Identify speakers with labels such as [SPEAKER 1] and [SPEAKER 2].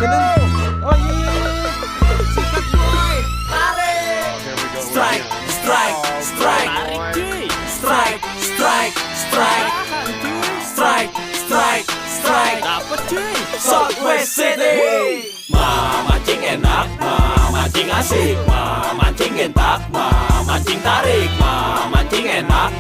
[SPEAKER 1] bener. Oh iya. Sikat boy. Tarik.
[SPEAKER 2] Strike, strike, strike.
[SPEAKER 1] Tarik cuy.
[SPEAKER 2] Strike, strike, strike.
[SPEAKER 1] Tahan cuy.
[SPEAKER 2] Strike, strike, strike.
[SPEAKER 1] Dapat cuy.
[SPEAKER 2] Southwest City. Mancing enak, mancing asik, mancing gentak, mancing tarik, mancing enak,